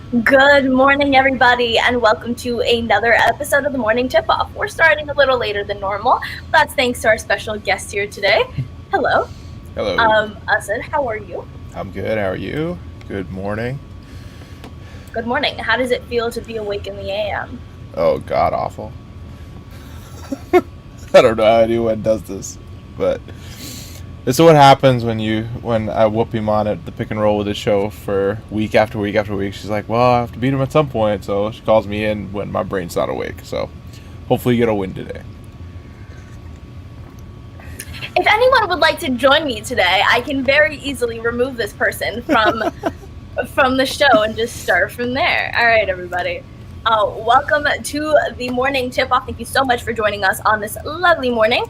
Good morning, everybody, and welcome to another episode of the Morning Tip Off. We're starting a little later than normal. That's thanks to our special guest here today. Hello, Hello. Asad. How are you? I'm good. How are you? Good morning. Good morning. How does it feel to be awake in the AM? Oh, god awful. I don't know how anyone does this, but this is what happens when I whoop Imman at the pick and roll with the show for week after week after week. She's like, "Well, I have to beat him at some point," so she calls me in when my brain's not awake. So hopefully you get a win today. If anyone would like to join me today, I can very easily remove this person from the show and just start from there. All right, everybody. Welcome to the morning tip off. Thank you so much for joining us on this lovely morning.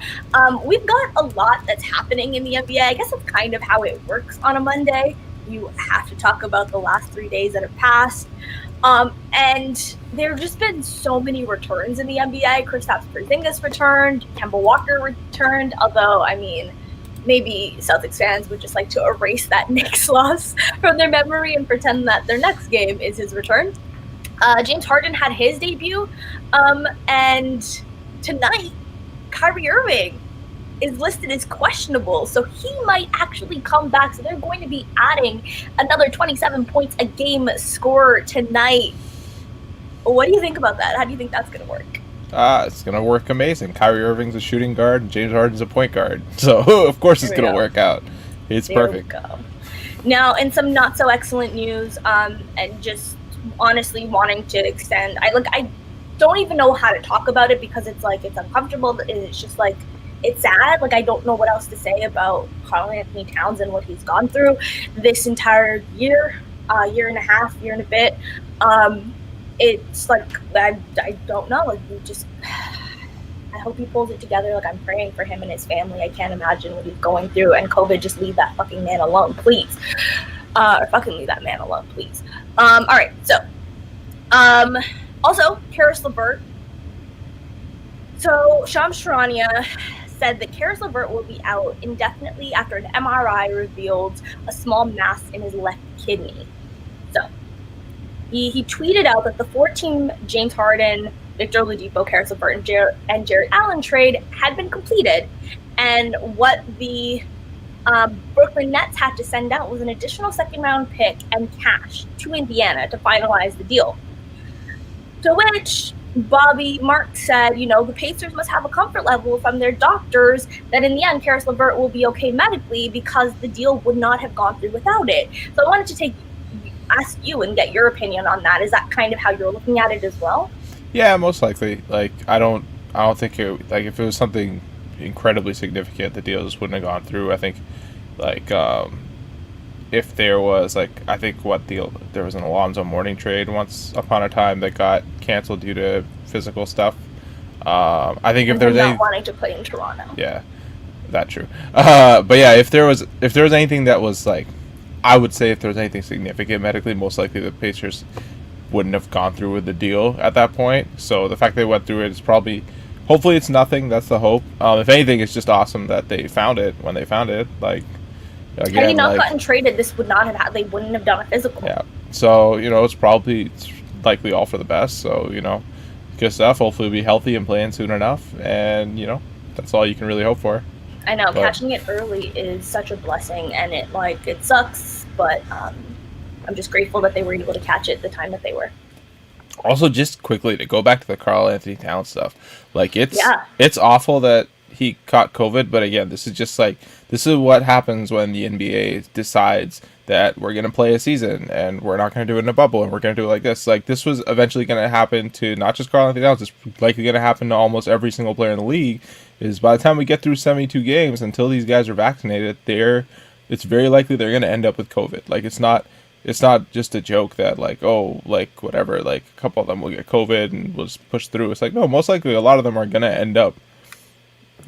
We've got a lot that's happening in the NBA. I guess that's kind of how it works on a Monday. You have to talk about the last 3 days that have passed. And there have just been so many returns in the NBA. Kristaps Porzingis returned, Kemba Walker returned, although, I mean, maybe Celtics fans would just like to erase that Knicks loss from their memory and pretend that their next game is his return. James Harden had his debut, and tonight, Kyrie Irving is listed as questionable, so he might actually come back. So they're going to be adding another 27 points a game scorer tonight. What do you think about that? How do you think that's going to work? It's gonna work amazing. Kyrie Irving's a shooting guard, and James Harden's a point guard, so of course it's gonna work out. It's There perfect. we go. Now, in some not so excellent news, and just honestly wanting to extend, I don't even know how to talk about it because it's like it's uncomfortable. It's just like it's sad. Like I don't know what else to say about Karl-Anthony Towns and what he's gone through this entire year, year and a half, year and a bit. It's like I don't know. Like we just. I hope he pulls it together. Like I'm praying for him and his family. I can't imagine what he's going through. And COVID, just leave that fucking man alone, please. Or fucking leave that man alone, please. All right. So, also, Karis LeVert. So Shams Charania said that Karis LeVert will be out indefinitely after an MRI revealed a small mass in his left kidney. So he tweeted out that the 4-team James Harden, Victor Oladipo, Karis LeVert, and Jarrett Allen trade had been completed, and what the Brooklyn Nets had to send out was an additional second-round pick and cash to Indiana to finalize the deal. To which Bobby Marks said, the Pacers must have a comfort level from their doctors that in the end, Karis LeVert will be okay medically because the deal would not have gone through without it. So I wanted to ask you and get your opinion on that. Is that kind of how you're looking at it as well? Yeah, most likely. Like I don't think it, like if it was something incredibly significant, the deal just wouldn't have gone through. I think like if there was like I think there was an Alonzo Mourning trade once upon a time that got canceled due to physical stuff. I think if And there's not any wanting to play in Toronto. yeah, that true. But yeah, if there was anything that was like I would say if there was anything significant medically, most likely the Pacers wouldn't have gone through with the deal at that point. So the fact they went through it is probably, hopefully it's nothing. That's the hope. If anything, it's just awesome that they found it when they found it. Like again, had he not like, gotten traded, this would not have they wouldn't have done a physical. Yeah. So it's likely all for the best. So good stuff. Hopefully we'll be healthy and playing soon enough. And that's all you can really hope for. I know catching it early is such a blessing, and it sucks, but I'm just grateful that they were able to catch it the time that they were. Also, just quickly to go back to the Karl-Anthony Towns stuff, like it's awful that he caught COVID, but again, this is what happens when the NBA decides that we're gonna play a season and we're not gonna do it in a bubble and we're gonna do it like this. Like this was eventually gonna happen to not just Karl-Anthony Towns, it's likely gonna happen to almost every single player in the league. Is by the time we get through 72 games, until these guys are vaccinated, it's very likely they're gonna end up with COVID. Like it's not just a joke that like whatever, like a couple of them will get COVID and will just push through. It's like no, most likely a lot of them are gonna end up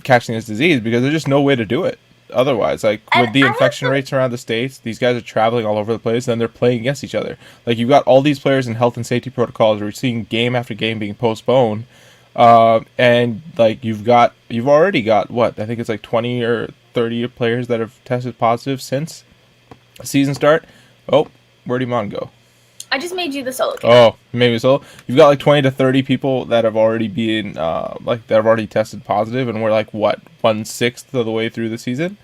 catching this disease because there's just no way to do it otherwise. Like with the infection rates around the states, these guys are traveling all over the place and they're playing against each other. Like you've got all these players in health and safety protocols. We're seeing game after game being postponed, and like you've already got what I think it's like 20 or 30 players that have tested positive since season start. Oh, where'd Imman go? I just made you the solo queue. Oh, maybe so. You've got like 20 to 30 people that have already been like that have already tested positive, and we're like what 1/6 of the way through the season.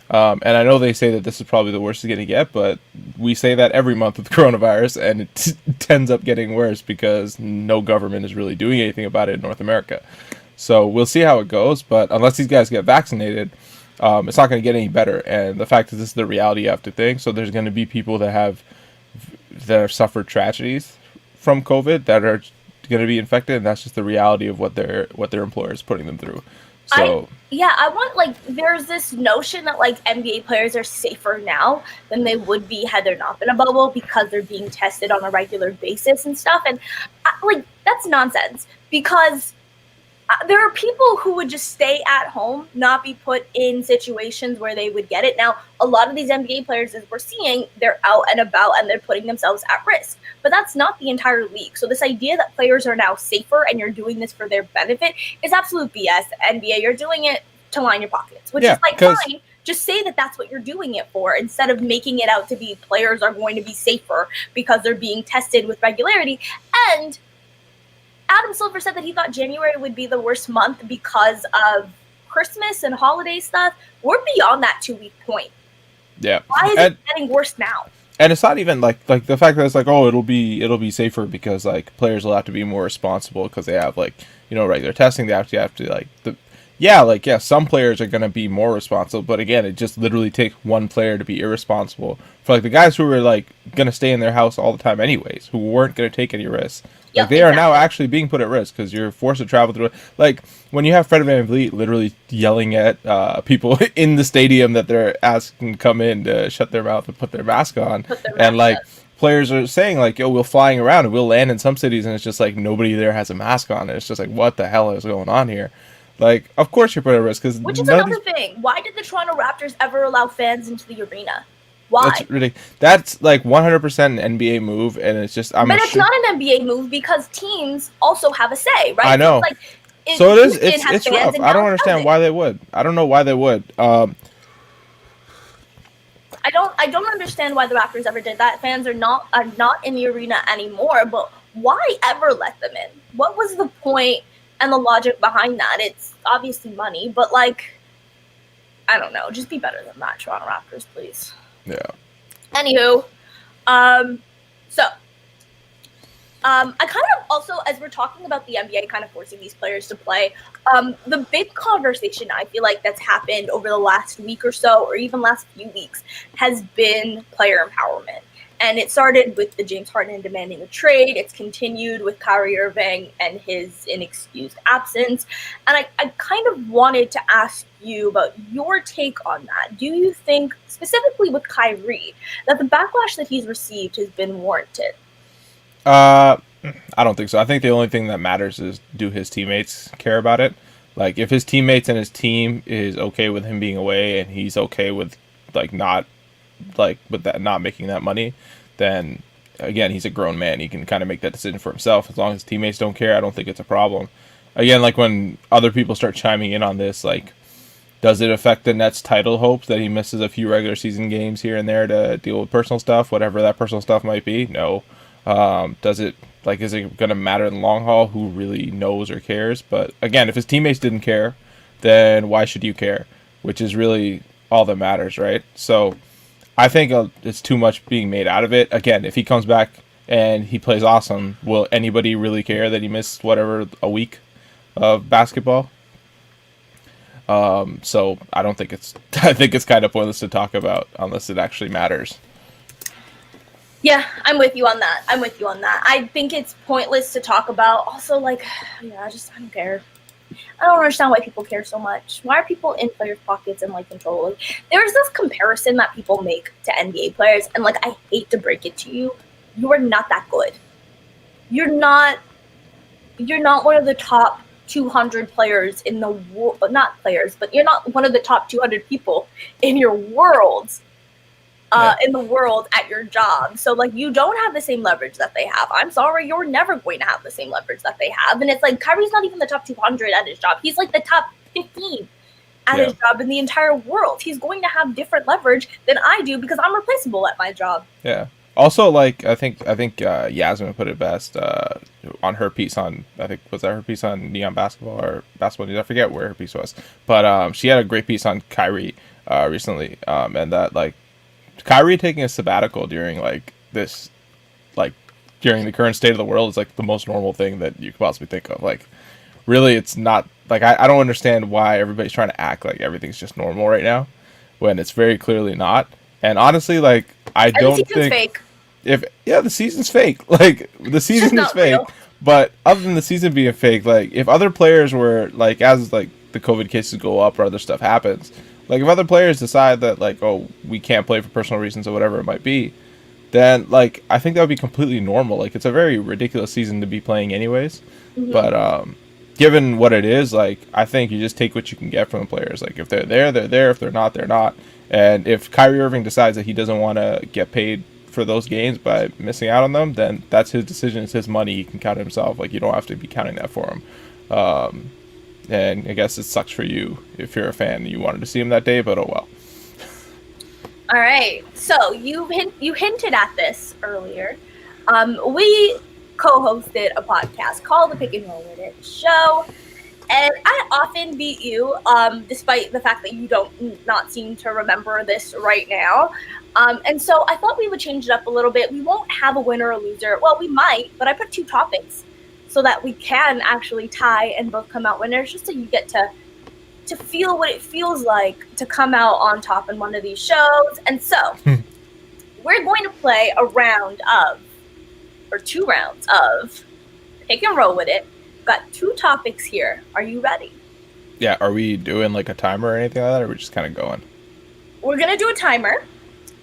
And I know they say that this is probably the worst it's going to get, but we say that every month with coronavirus, and it tends up getting worse because no government is really doing anything about it in North America. So we'll see how it goes, but unless these guys get vaccinated, it's not going to get any better. And the fact that this is the reality you have to think, so there's going to be people that have suffered tragedies from COVID that are going to be infected, and that's just the reality of what their employer is putting them through. So I want, like, there's this notion that like NBA players are safer now than they would be had there not been a bubble because they're being tested on a regular basis and stuff, and like that's nonsense because there are people who would just stay at home, not be put in situations where they would get it. Now, a lot of these NBA players, as we're seeing, they're out and about and they're putting themselves at risk. But that's not the entire league. So this idea that players are now safer and you're doing this for their benefit is absolute BS. NBA, you're doing it to line your pockets, which is like fine. Just say that that's what you're doing it for instead of making it out to be players are going to be safer because they're being tested with regularity. And Adam Silver said that he thought January would be the worst month because of Christmas and holiday stuff. We're beyond that 2-week point. Yeah. Why is it getting worse now? And it's not even like the fact that it's like, oh, it'll be safer because like players will have to be more responsible because they have like, regular testing. They actually have to some players are going to be more responsible, but again, it just literally takes one player to be irresponsible. For like the guys who were like going to stay in their house all the time anyways, who weren't going to take any risks. Like they are now actually being put at risk because you're forced to travel through it. Like when you have Fred VanVleet literally yelling at people in the stadium that they're asking to come in to shut their mouth and put their mask on, players are saying like, "Yo, we're flying around and we'll land in some cities," and it's just like nobody there has a mask on. It's just like, what the hell is going on here? Like, of course you're put at risk because which is another thing. Why did the Toronto Raptors ever allow fans into the arena? Why? That's ridiculous. That's like 100% an NBA move, and it's just but it's not an NBA move because teams also have a say, right? I know. So it is. It's rough. I don't understand why they would. I don't know why they would. I don't understand why the Raptors ever did that. Fans are not in the arena anymore. But why ever let them in? What was the point and the logic behind that? It's obviously money, but like, I don't know. Just be better than that, Toronto Raptors, please. Yeah. Anywho, I kind of also, as we're talking about the NBA kind of forcing these players to play, the big conversation I feel like that's happened over the last week or so, or even last few weeks, has been player empowerment. And it started with the James Harden demanding a trade. It's continued with Kyrie Irving and his inexcused absence. And I kind of wanted to ask you about your take on that. Do you think, specifically with Kyrie, that the backlash that he's received has been warranted? I don't think so. I think the only thing that matters is, do his teammates care about it? Like, if his teammates and his team is okay with him being away and he's okay with not making that money, then again, he's a grown man. He can kind of make that decision for himself. As long as his teammates don't care, I don't think it's a problem. Again, like when other people start chiming in on this, like, does it affect the Nets' title hopes that he misses a few regular season games here and there to deal with personal stuff, whatever that personal stuff might be? No. Does it, is it going to matter in the long haul? Who really knows or cares? But again, if his teammates didn't care, then why should you care? Which is really all that matters, right? So I think it's too much being made out of it. Again, if he comes back and he plays awesome, will anybody really care that he missed a week of basketball? So I don't think I think it's kind of pointless to talk about unless it actually matters. Yeah, I'm with you on that. I think it's pointless to talk about. Also, I don't care. I don't understand why people care so much. Why are people in players' pockets and control? There's this comparison that people make to NBA players, and I hate to break it to you, you are not that good. You're not one of the top 200 players in the world. Not players, but you're not one of the top 200 people in your world. In the world at your job. So you don't have the same leverage that they have. I'm sorry, you're never going to have the same leverage that they have. And it's Kyrie's not even the top 200 at his job. He's the top 15 at his job in the entire world. He's going to have different leverage than I do because I'm replaceable at my job. Yeah. Also, like I think Yasmin put it best on her piece on, I think, was that her piece on Neon Basketball or Basketball News? I forget where her piece was, but she had a great piece on Kyrie recently, and that like Kyrie taking a sabbatical during like this, like during the current state of the world is like the most normal thing that you could possibly think of. Like, really, it's not like I don't understand why everybody's trying to act like everything's just normal right now when it's very clearly not. And honestly, like I don't think fake. if the season's fake. Like the season is fake. Real. But other than the season being fake, like if other players were like, as like the COVID cases go up or other stuff happens, like if other players decide that like, oh, we can't play for personal reasons or whatever it might be, then like I think that would be completely normal. Like it's a very ridiculous season to be playing anyways. Mm-hmm. But given what it is, like I think you just take what you can get from the players. Like if they're there, they're there. If they're not, they're not. And if Kyrie Irving decides that he doesn't want to get paid for those games by missing out on them, then that's his decision. It's his money. He can count it himself. Like you don't have to be counting that for him. And I guess it sucks for you if you're a fan and you wanted to see him that day, but oh well. All right. So you hinted at this earlier. We co-hosted a podcast called the Pick and Roll With It Show, and I often beat you, despite the fact that you don't not seem to remember this right now. And so I thought we would change it up a little bit. We won't have a winner or loser. Well, we might, but I put 2 topics so that we can actually tie and both come out winners, just so you get to feel what it feels like to come out on top in one of these shows. And so we're going to play a round of, or 2 rounds of Pick and Roll With It. Got 2 topics here. Are you ready? Yeah. Are we doing like a timer or anything like that, or are we just kind of going? We're going to do a timer.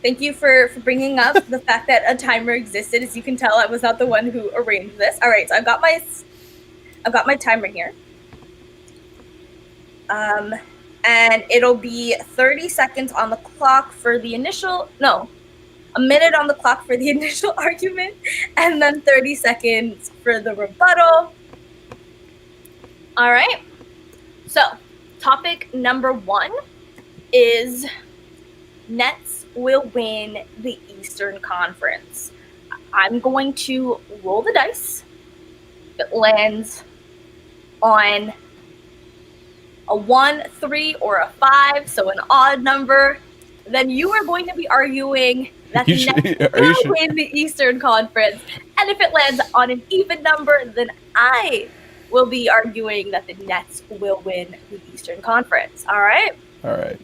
Thank you for bringing up the fact that a timer existed. As you can tell, I was not the one who arranged this. All right, so I've got my timer here. And it'll be 30 seconds on the clock for the initial, a minute on the clock for the initial argument, and then 30 seconds for the rebuttal. All right. So, topic number 1 is Nets will win the Eastern Conference. I'm going to roll the dice. If it lands on a 1, 3, or a 5, so an odd number, then you are going to be arguing that the Nets will win the Eastern Conference. And if it lands on an even number, then I will be arguing that the Nets will win the Eastern Conference. All right? All right.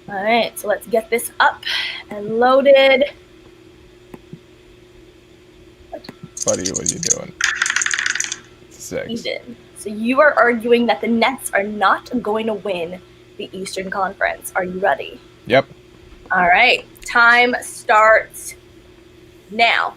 All right, so let's get this up and loaded. Buddy, what are you doing? 6. Eden. So you are arguing that the Nets are not going to win the Eastern Conference. Are you ready? Yep. All right, time starts now.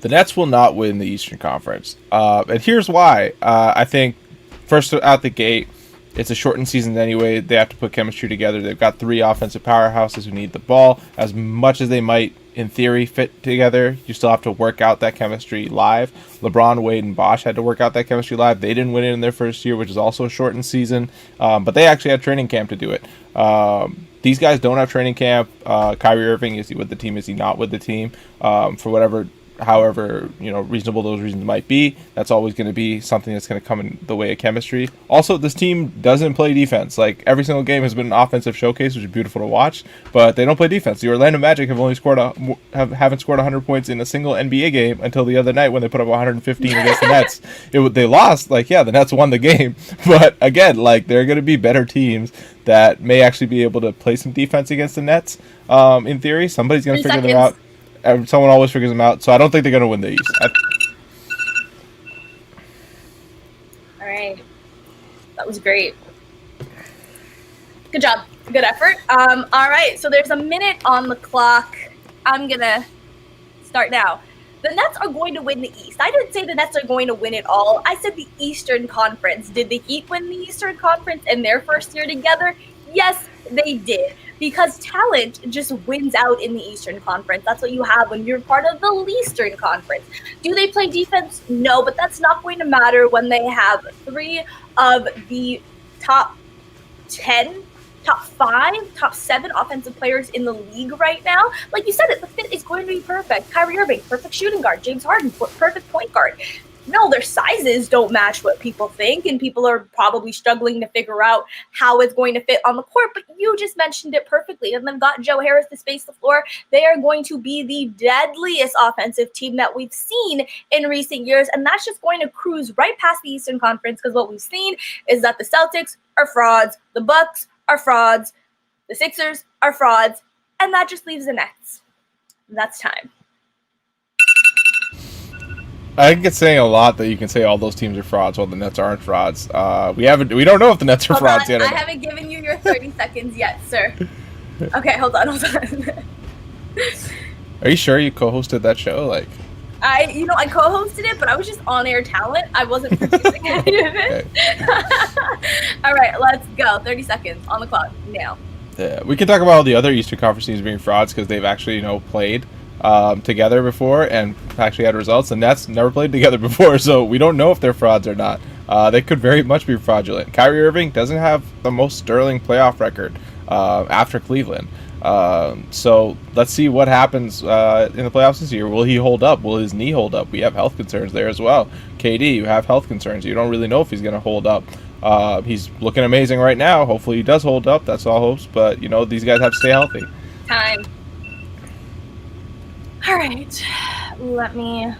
The Nets will not win the Eastern Conference. And here's why. I think first out the gate, it's a shortened season anyway. They have to put chemistry together. They've got 3 offensive powerhouses who need the ball. As much as they might, in theory, fit together, you still have to work out that chemistry live. LeBron, Wade, and Bosh had to work out that chemistry live. They didn't win it in their first year, which is also a shortened season. But they actually had training camp to do it. These guys don't have training camp. Kyrie Irving, is he with the team? Is he not with the team? For however reasonable those reasons might be, that's always going to be something that's going to come in the way of chemistry. Also, this team doesn't play defense. Like every single game has been an offensive showcase, which is beautiful to watch, but they don't play defense. The Orlando Magic have only haven't scored 100 points in a single NBA game until the other night when they put up 115 against the Nets. They lost. The Nets won the game, but again, there are going to be better teams that may actually be able to play some defense against the Nets. In theory, somebody's going to figure them out. Someone always figures them out, so I don't think they're going to win the East. All right. That was great. Good job. Good effort. All right, so there's a minute on the clock. I'm going to start now. The Nets are going to win the East. I didn't say the Nets are going to win it all. I said the Eastern Conference. Did the Heat win the Eastern Conference in their first year together? Yes, they did. Because talent just wins out in the Eastern Conference. That's what you have when you're part of the Eastern Conference. Do they play defense? No, but that's not going to matter when they have 3 of the top 10 top 5, top 7 offensive players in the league right now. Like you said, the fit is going to be perfect. Kyrie Irving, perfect shooting guard. James Harden, perfect point guard. No, their sizes don't match what people think, and people are probably struggling to figure out how it's going to fit on the court, but you just mentioned it perfectly. And they've got Joe Harris to space the floor. They are going to be the deadliest offensive team that we've seen in recent years, and that's just going to cruise right past the Eastern Conference, because what we've seen is that the Celtics are frauds, the Bucks are frauds, the Sixers are frauds, and that just leaves the Nets. That's time. I think it's saying a lot that you can say all those teams are frauds while the Nets aren't frauds. We don't know if the Nets are frauds yet. I haven't given you your 30 seconds yet, sir. Okay, hold on. Are you sure you co-hosted that show? I co-hosted it, but I was just on-air talent. I wasn't producing any of it. All right, let's go. 30 seconds on the clock now. Yeah, we can talk about all the other Eastern Conference teams being frauds because they've actually, played together before and actually had results. The Nets never played together before, so we don't know if they're frauds or not. They could very much be fraudulent. Kyrie Irving doesn't have the most sterling playoff record after Cleveland. So let's see what happens in the playoffs this year. Will he hold up? Will his knee hold up? We have health concerns there as well. KD, you have health concerns. You don't really know if he's going to hold up. He's looking amazing right now. Hopefully he does hold up. That's all hopes. But, these guys have to stay healthy. Time. All right. Let me...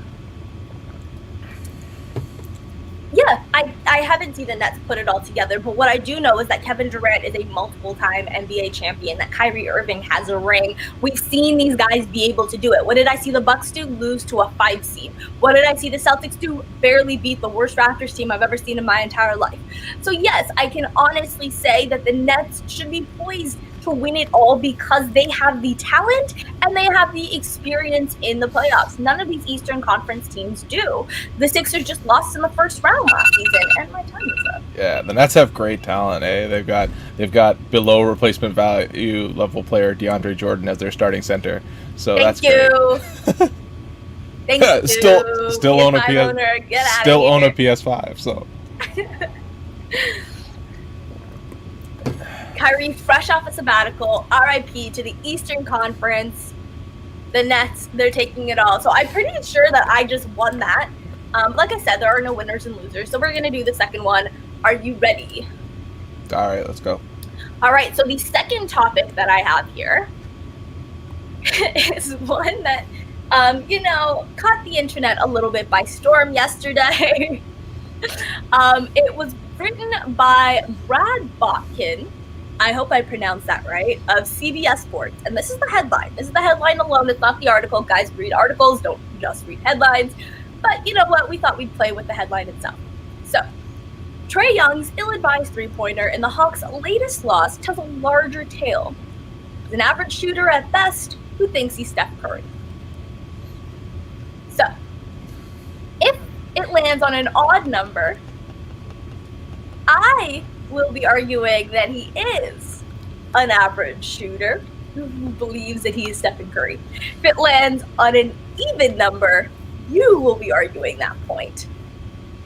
Yeah, I haven't seen the Nets put it all together, but what I do know is that Kevin Durant is a multiple-time NBA champion, that Kyrie Irving has a ring. We've seen these guys be able to do it. What did I see the Bucks do? Lose to a 5 seed. What did I see the Celtics do? Barely beat the worst Raptors team I've ever seen in my entire life. So yes, I can honestly say that the Nets should be poised to win it all because they have the talent and they have the experience in the playoffs. None of these Eastern Conference teams do. The Sixers just lost in the first round last season, and my time is up. Yeah, the Nets have great talent. They've got below replacement value level player DeAndre Jordan as their starting center. So Thank that's you. great. Thank you. Still own a PS5. So. Kyrie, fresh off a sabbatical, RIP to the Eastern Conference. The Nets, they're taking it all. So I'm pretty sure that I just won that. Like I said, there are no winners and losers. So we're going to do the second one. Are you ready? All right, let's go. All right, so the second topic that I have here is one that, caught the internet a little bit by storm yesterday. It was written by Brad Botkin. I hope I pronounced that right, of CBS Sports. And this is the headline. This is the headline alone. It's not the article. Guys, read articles. Don't just read headlines. But you know what? We thought we'd play with the headline itself. So, Trae Young's ill-advised three-pointer in the Hawks' latest loss tells a larger tale. He's an average shooter at best who thinks he's Steph Curry. So, if it lands on an odd number, I will be arguing that he is an average shooter who believes that he is Stephen Curry. If it lands on an even number, you will be arguing that point.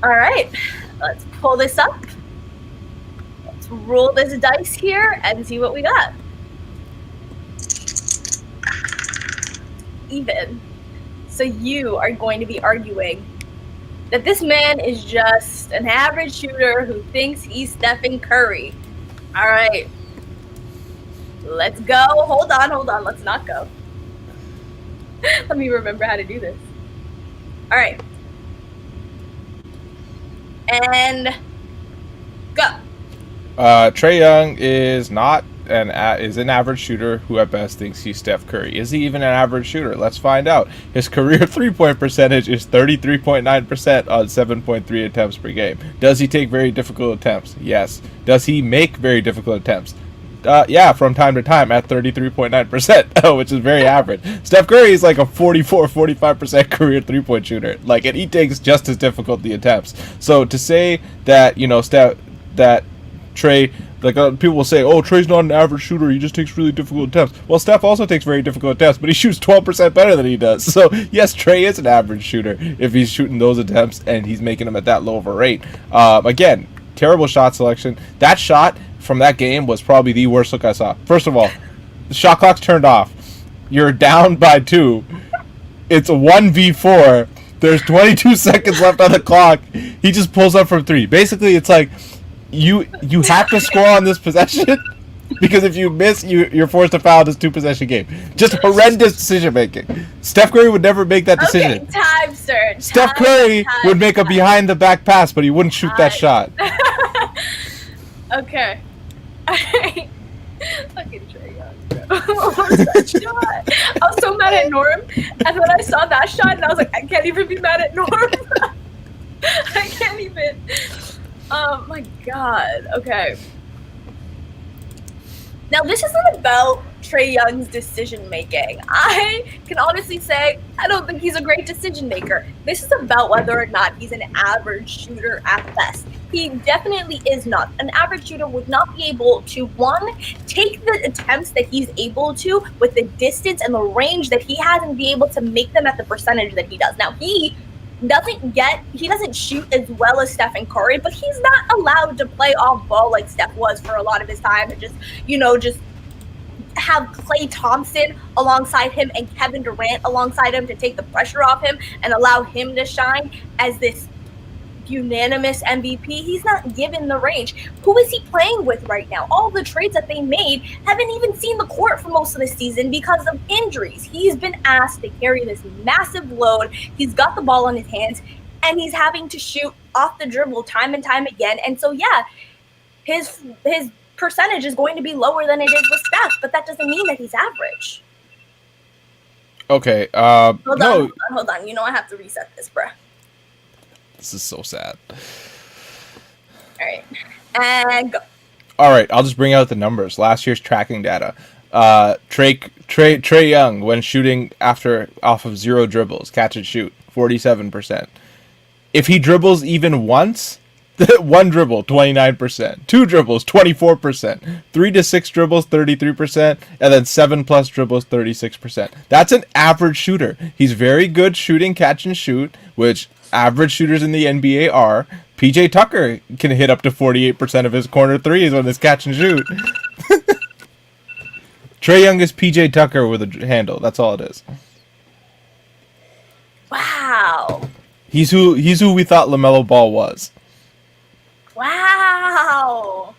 All right, let's pull this up. Let's roll this dice here and see what we got. Even. So you are going to be arguing that this man is just an average shooter who thinks he's Stephen Curry. All right. Let's go. Hold on. Let's not go. Let me remember how to do this. All right. And go. Trae Young is not an average shooter who at best thinks he's Steph Curry. Is he even an average shooter? Let's find out. His career three-point percentage is 33.9% on 7.3 attempts per game. Does he take very difficult attempts? Yes. Does he make very difficult attempts? Yeah, from time to time at 33.9%, which is very average. Steph Curry is like a 44-45% career three-point shooter. And he takes just as difficult the attempts. So to say that, Trae, people will say, oh, Trae's not an average shooter, he just takes really difficult attempts. Well, Steph also takes very difficult attempts, but he shoots 12% better than he does. So, yes, Trae is an average shooter if he's shooting those attempts and he's making them at that low of a rate. Again, terrible shot selection. That shot from that game was probably the worst look I saw. First of all, the shot clock's turned off. You're down by 2. It's 1v4. There's 22 seconds left on the clock. He just pulls up from 3. Basically, it's like you have to score on this possession because if you miss, you're forced to foul this 2-possession game. Just horrendous decision making. Steph Curry would never make that decision. Okay, time, sir. Steph Curry would make a behind the back pass, but he wouldn't shoot that shot. Okay. Alright. Fucking Trey Young, bro. What was that shot? I was so mad at Norm, and then I saw that shot, and I was like, I can't even be mad at Norm. I can't even. Oh my god. Okay. Now, this isn't about Trey Young's decision making. I can honestly say I don't think he's a great decision maker. This is about whether or not he's an average shooter at best. He definitely is not. An average shooter would not be able to, one, take the attempts that he's able to with the distance and the range that he has and be able to make them at the percentage that he does. Now, he doesn't shoot as well as Stephen Curry, but he's not allowed to play off ball like Steph was for a lot of his time and just have Klay Thompson alongside him and Kevin Durant alongside him to take the pressure off him and allow him to shine as this unanimous MVP. He's not given the range. Who is he playing with right now? All the trades that they made haven't even seen the court for most of the season because of injuries. He's been asked to carry this massive load. He's got the ball in his hands, and he's having to shoot off the dribble time and time again. And so, yeah, his percentage is going to be lower than it is with Steph, but that doesn't mean that he's average. Okay. Hold on. You know I have to reset this, bruh. This is so sad. All right. And go. All right, I'll just bring out the numbers. Last year's tracking data. Trey Young, when shooting off of 0 dribbles, catch and shoot, 47%. If he dribbles even once, 1 dribble, 29%. 2 dribbles, 24%. 3 to 6 dribbles, 33%. And then 7+ dribbles, 36%. That's an average shooter. He's very good shooting catch and shoot, which average shooters in the NBA are. PJ Tucker can hit up to 48% of his corner threes on his catch and shoot. Trey Young is PJ Tucker with a handle. That's all it is. Wow. He's who we thought LaMelo Ball was. Wow.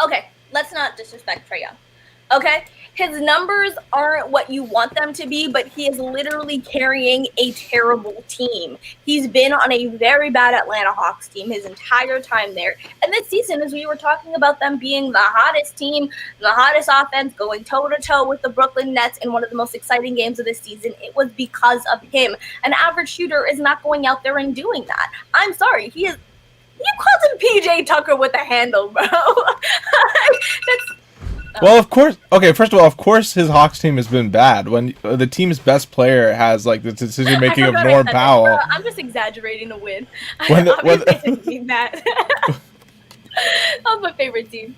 Okay, let's not disrespect Trey Young. Okay? His numbers aren't what you want them to be, but he is literally carrying a terrible team. He's been on a very bad Atlanta Hawks team his entire time there. And this season, as we were talking about them being the hottest team, the hottest offense, going toe-to-toe with the Brooklyn Nets in one of the most exciting games of this season, it was because of him. An average shooter is not going out there and doing that. I'm sorry. You called him PJ Tucker with a handle, bro. Well, of course. Okay, first of all, of course, his Hawks team has been bad. When the team's best player has like the decision making of Norm Powell. I'm just exaggerating to win. I didn't mean that. That was my favorite team.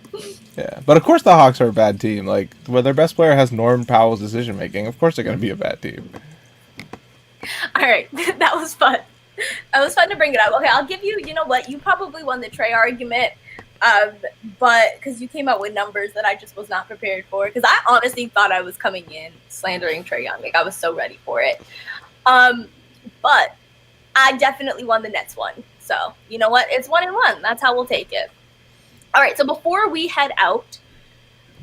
Yeah, but of course the Hawks are a bad team. Like when their best player has Norm Powell's decision making, of course they're going to be a bad team. All right, that was fun. That was fun to bring it up. Okay, I'll give you. You know what? You probably won the Trey argument. But because you came out with numbers that I just was not prepared for, because I honestly thought I was coming in slandering Trey Young. Like I was so ready for it. But I definitely won the Nets one. So you know what? It's 1-1. That's how we'll take it. All right. So before we head out,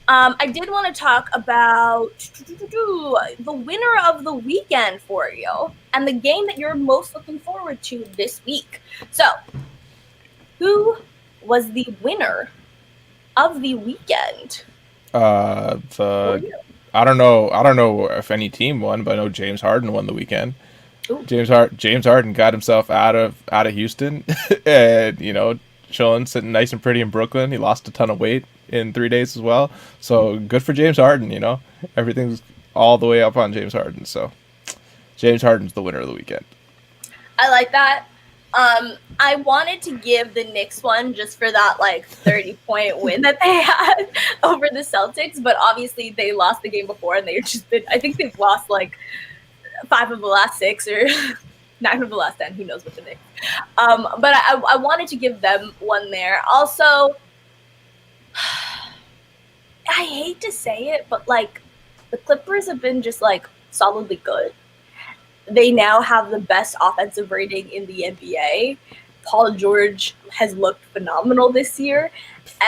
I did want to talk about the winner of the weekend for you and the game that you're most looking forward to this week. So who was the winner of the weekend? I don't know if any team won, but I know James Harden won the weekend. Ooh. James Harden got himself out of Houston and chilling, sitting nice and pretty in Brooklyn. He lost a ton of weight in 3 days as well. So good for James Harden. Everything's all the way up on James Harden. So James Harden's the winner of the weekend. I like that. I wanted to give the Knicks one just for that 30-point win that they had over the Celtics, but obviously they lost the game before and I think they've lost 5 of the last 6 or 9 of the last 10. Who knows what the Knicks? But I wanted to give them one there. Also, I hate to say it, but like the Clippers have been just like solidly good. They now have the best offensive rating in the NBA. Paul George has looked phenomenal this year,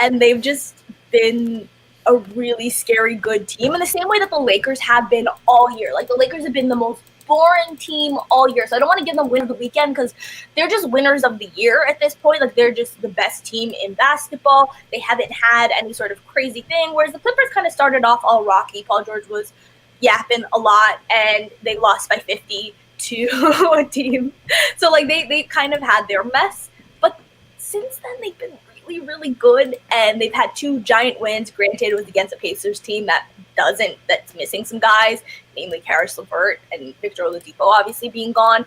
and they've just been a really scary good team in the same way that the Lakers have been all year. Like the Lakers have been the most boring team all year. So I don't want to give them win of the weekend because they're just winners of the year at this point. Like they're just the best team in basketball. They haven't had any sort of crazy thing. Whereas the Clippers kind of started off all rocky. Paul George was yapping a lot and they lost by 50 to a team. So like they kind of had their mess. But since then they've been really, really good, and they've had 2 giant wins. Granted, it was against a Pacers team that's missing some guys, namely Karis LeVert and Victor Oladipo obviously being gone,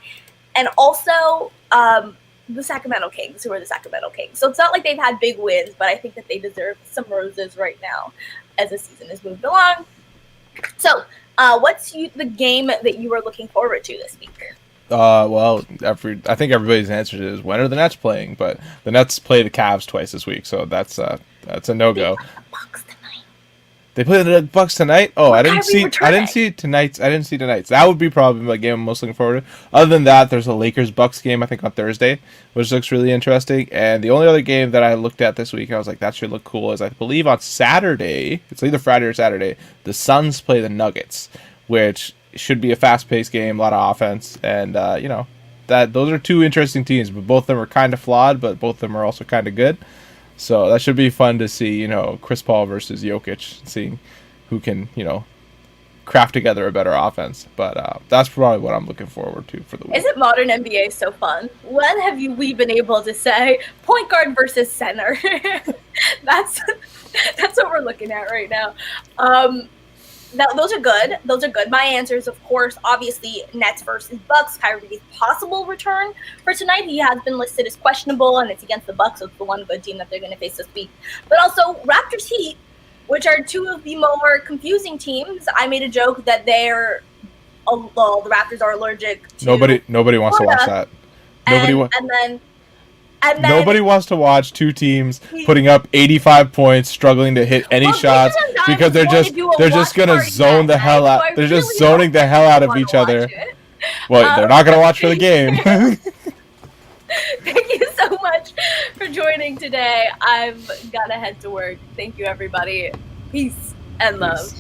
and also the Sacramento Kings, who are the Sacramento Kings. So it's not like they've had big wins, but I think that they deserve some roses right now as the season has moved along. So, what's the game that you are looking forward to this week? Well, I think everybody's answer is when are the Nets playing? But the Nets play the Cavs twice this week, so that's a no-go. They play the Bucks tonight. Oh, I didn't see tonight's. That would be probably my game I'm most looking forward to. Other than that, there's a Lakers-Bucks game I think on Thursday, which looks really interesting. And the only other game that I looked at this week, and I was like, that should look cool, is I believe on Saturday. It's either Friday or Saturday. The Suns play the Nuggets, which should be a fast-paced game, a lot of offense, and those are 2 interesting teams. But both of them are kind of flawed, but both of them are also kind of good. So that should be fun to see, Chris Paul versus Jokic, seeing who can, craft together a better offense. But that's probably what I'm looking forward to for the week. Isn't modern NBA so fun? When have we been able to say point guard versus center? That's what we're looking at right now. Those are good. My answers, of course, obviously Nets versus Bucks. Kyrie's possible return for tonight. He has been listed as questionable, and it's against the Bucks, so it's the one good team that they're going to face this week. But also Raptors Heat, which are 2 of the more confusing teams. I made a joke that the Raptors are allergic to Nobody wants to watch that. And then nobody wants to watch 2 teams putting up 85 points, struggling to hit any shots because they're just gonna zone the hell out. They're just zoning the hell out of each other. Well, they're not gonna watch for the game. Thank you so much for joining today. I've gotta head to work. Thank you, everybody. Peace and love.